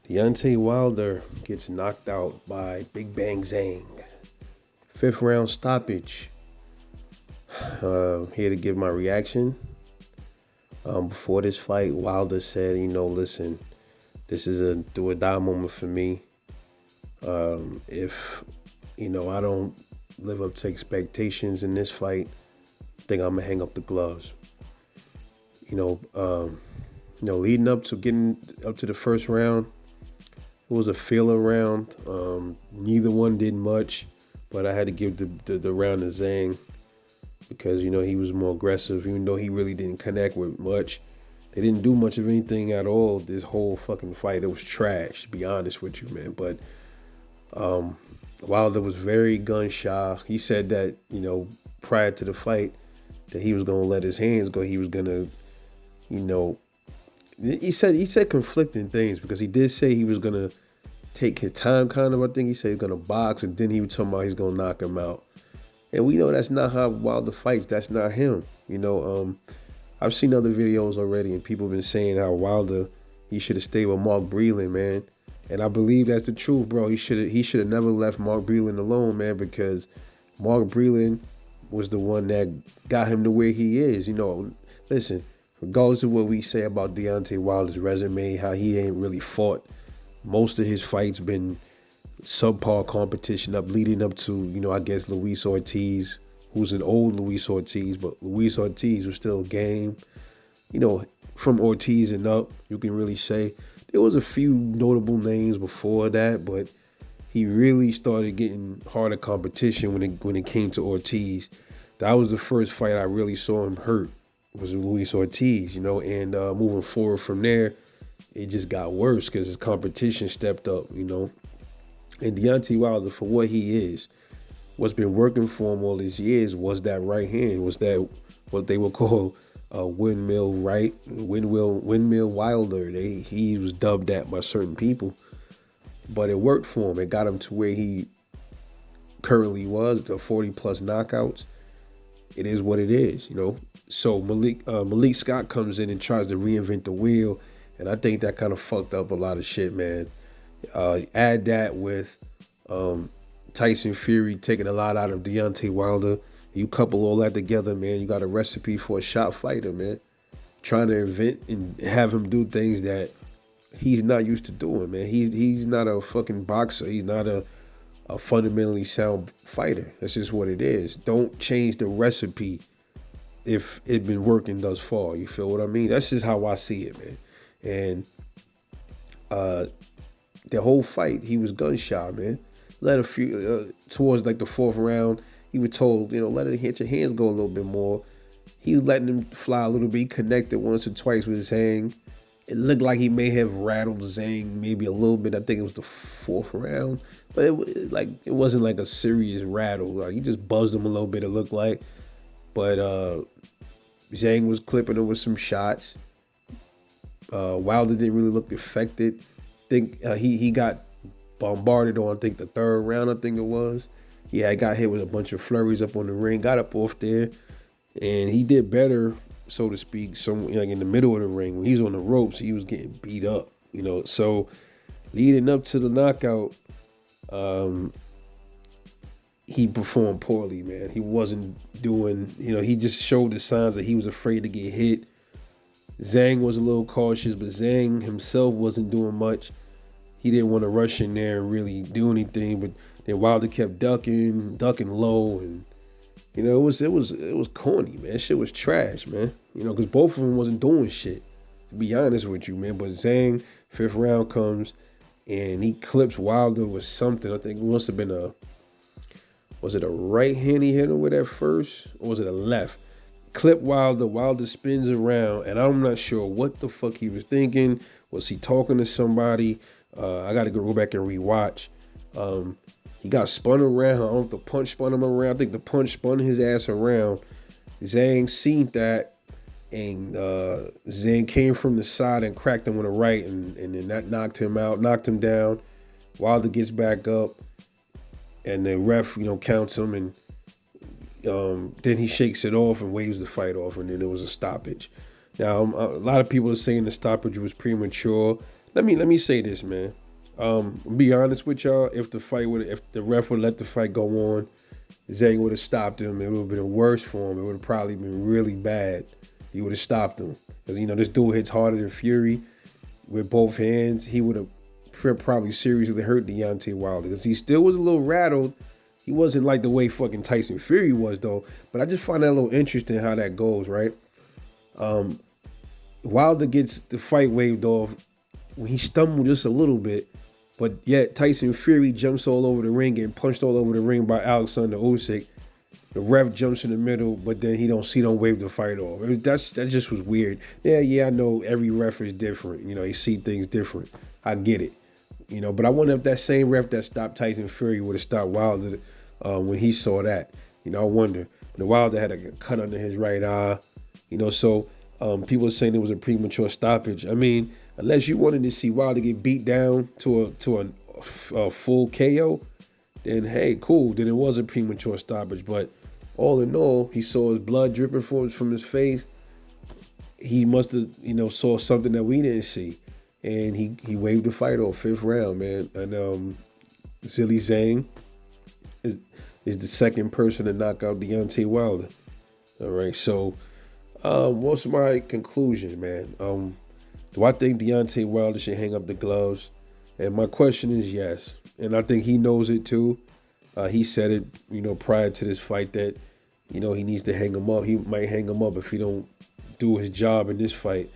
Deontay Wilder gets knocked out by Big Bang Zhang. Fifth round stoppage. Here to give my reaction. Before this fight, Wilder said, listen, this is a do or die moment for me. If, I don't live up to expectations in this fight, I think I'm gonna hang up the gloves. Leading up to getting up to the first round, it was a filler round. Neither one did much, but I had to give the round to Zhang because, he was more aggressive, even though he really didn't connect with much. They didn't do much of anything at all this whole fucking fight. It was trash, to be honest with you, man. But Wilder was very gun shy. He said that, prior to the fight, that he was going to let his hands go. He was going to, he said conflicting things because he did say he was going to take his time, kind of. I think he said he was going to box, and then he was talking about he's going to knock him out. And we know that's not how Wilder fights. That's not him. I've seen other videos already, and people have been saying how Wilder, he should have stayed with Mark Breland, man. And I believe that's the truth, bro. He should have never left Mark Breland alone, man, because Mark Breland was the one that got him to where he is. Listen, regardless of what we say about Deontay Wilder's resume, how he ain't really fought, most of his fights been subpar competition leading up to, I guess Luis Ortiz, who's an old Luis Ortiz, but Luis Ortiz was still game. From Ortiz and up, you can really say. There was a few notable names before that, but he really started getting harder competition when it came to Ortiz. That was the first fight I really saw him hurt, was Luis Ortiz, and moving forward from there, it just got worse because his competition stepped up, And Deontay Wilder, for what he is, what's been working for him all these years was that right hand, was that what they would call windmill Wilder. He was dubbed that by certain people, but it worked for him. It got him to where he currently was, the 40 plus knockouts. It is what it is, So Malik Scott comes in and tries to reinvent the wheel, and I think that kind of fucked up a lot of shit, man. Add that with Tyson Fury taking a lot out of Deontay Wilder. You couple all that together, man, you got a recipe for a shot fighter, man. Trying to invent and have him do things that he's not used to doing, man. He's not a fucking boxer. He's not a fundamentally sound fighter. That's just what it is. Don't change the recipe if it been working thus far. You feel what I mean? That's just how I see it, man. And the whole fight, he was gun shy, man. Let a few towards like the fourth round, he was told, let it hit your hands go a little bit more. He was letting him fly a little bit. He connected once or twice with Zhang. It looked like he may have rattled Zhang maybe a little bit. I think it was the fourth round, but it wasn't like a serious rattle. Like he just buzzed him a little bit. It looked like, but Zhang was clipping him with some shots. Wilder didn't really look affected. I think he got bombarded on, I think, the third round, I think it was. Yeah, I got hit with a bunch of flurries up on the ring, got up off there, and he did better, so to speak, like in the middle of the ring. When he was on the ropes, he was getting beat up, So leading up to the knockout, he performed poorly, man. He wasn't doing, he just showed the signs that he was afraid to get hit. Zhang was a little cautious, but Zhang himself wasn't doing much. He didn't want to rush in there and really do anything, but then Wilder kept ducking low, and it was corny, man. Shit was trash, man. Because both of them wasn't doing shit, to be honest with you, man. But Zhang, fifth round comes, and he clips Wilder with something. I think it must have been was it a right hand he hit him with at first, or was it a left? Clip Wilder spins around, and I'm not sure what the fuck he was thinking. Was he talking to somebody? I got to go back and rewatch. He got spun around. I don't know if the punch spun him around. I think the punch spun his ass around. Zhang seen that, and Zhang came from the side and cracked him with a right, and then that knocked him out, knocked him down. Wilder gets back up, and the ref, counts him, and then he shakes it off and waves the fight off, and then there was a stoppage. Now, a lot of people are saying the stoppage was premature. Let me say this, man. Be honest with y'all. If the ref would let the fight go on, Zhang would have stopped him. It would have been worse for him. It would have probably been really bad. He would have stopped him because this dude hits harder than Fury with both hands. He would have probably seriously hurt Deontay Wilder because he still was a little rattled. He wasn't like the way fucking Tyson Fury was though. But I just find that a little interesting how that goes, right? Um, Wilder gets the fight waved off when he stumbled just a little bit, but yet Tyson Fury jumps all over the ring and punched all over the ring by Alexander Usyk. The ref jumps in the middle, but then he don't wave the fight off. That just was weird. Yeah, I know every ref is different. He see things different. I get it. But I wonder if that same ref that stopped Tyson Fury would have stopped Wilder when he saw that. I wonder. But Wilder had a cut under his right eye. So people are saying it was a premature stoppage. I mean, unless you wanted to see Wilder get beat down to a full KO, then hey, cool. Then it was a premature stoppage. But all in all, he saw his blood dripping from his face. He must have, saw something that we didn't see. And he waved the fight off, 5th round, man. And Zhang is the second person to knock out Deontay Wilder. All right, so what's my conclusion, man? Do I think Deontay Wilder should hang up the gloves? And my question is yes. And I think he knows it too. He said it, prior to this fight that, he needs to hang him up. He might hang him up if he don't do his job in this fight.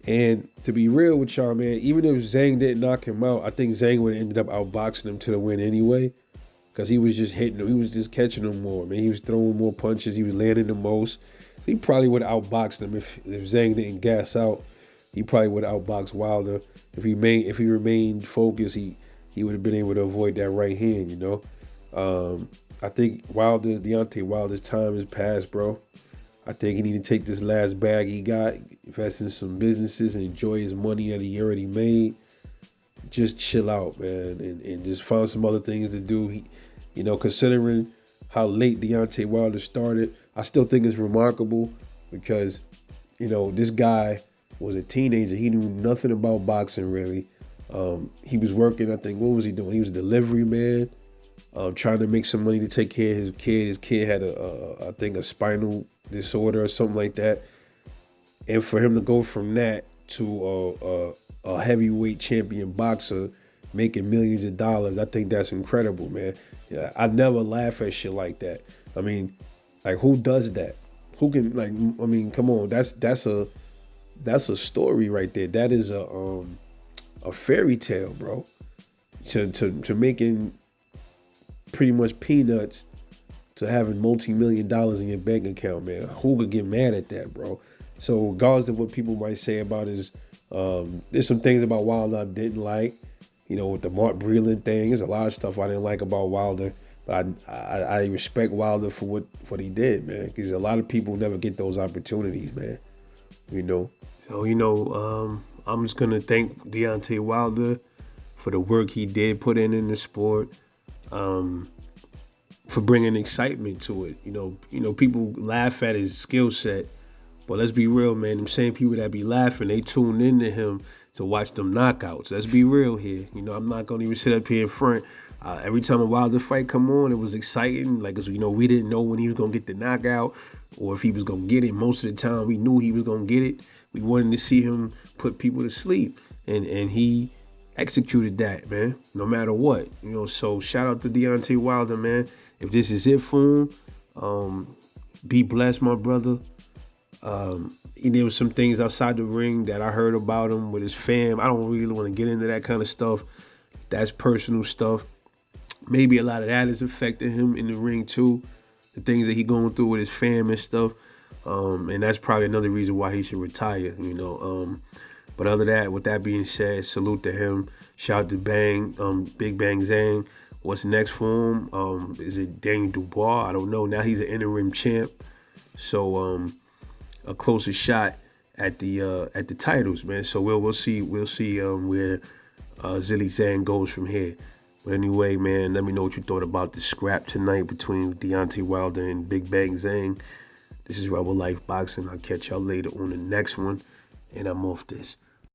And to be real with y'all, man, even if Zhang didn't knock him out, I think Zhang would have ended up outboxing him to the win anyway. Because he was just hitting him. He was just catching him more, man. He was throwing more punches. He was landing the most. So he probably would have outboxed him if Zhang didn't gas out. He probably would have outboxed Wilder. If he remained focused, he would have been able to avoid that right hand, I think Deontay Wilder's time has passed, bro. I think he need to take this last bag he got, invest in some businesses, and enjoy his money that he already made. Just chill out, man, and just find some other things to do. Considering how late Deontay Wilder started, I still think it's remarkable because, this guy was a teenager. He knew nothing about boxing, really. He was working, I think, what was he doing? He was a delivery man, trying to make some money to take care of his kid. His kid had I think a spinal disorder or something like that. And for him to go from that to a heavyweight champion boxer making millions of dollars, I think that's incredible, man. Yeah, I never laugh at shit like that. I mean, like, who does that? Who can, like, I mean, come on, that's a story right there. That is a fairy tale, bro. To making pretty much peanuts to having multi-million dollars in your bank account, man. Who could get mad at that, bro? So regardless of what people might say about his, there's some things about Wilder I didn't like, with the Mark Breland thing. There's a lot of stuff I didn't like about Wilder, but I respect Wilder for what he did, man. Because a lot of people never get those opportunities, man. So I'm just gonna thank Deontay Wilder for the work he did put in the sport. For bringing excitement to it. People laugh at his skill set, but let's be real, man. Them same people that be laughing, they tune into him to watch them knockouts. Let's be real here. I'm not gonna even sit up here in front. Every time a Wilder fight come on, it was exciting. Like, we didn't know when he was gonna get the knockout or if he was gonna get it. Most of the time, we knew he was gonna get it. We wanted to see him put people to sleep, and he executed that, man. No matter what, So shout out to Deontay Wilder, man. If this is it for him, be blessed, my brother. There was some things outside the ring that I heard about him with his fam. I don't really want to get into that kind of stuff. That's personal stuff. Maybe a lot of that is affecting him in the ring too. The things that he going through with his fam and stuff. And that's probably another reason why he should retire, But other than that, with that being said, salute to him. Shout out to Big Bang Zhang. What's next for him? Is it Daniel Dubois? I don't know. Now he's an interim champ. So a closer shot at the titles, man. So we'll see where Zheili Zhang goes from here. But anyway, man, let me know what you thought about the scrap tonight between Deontay Wilder and Big Bang Zhang. This is Rebel Life Boxing. I'll catch y'all later on the next one. And I'm off this.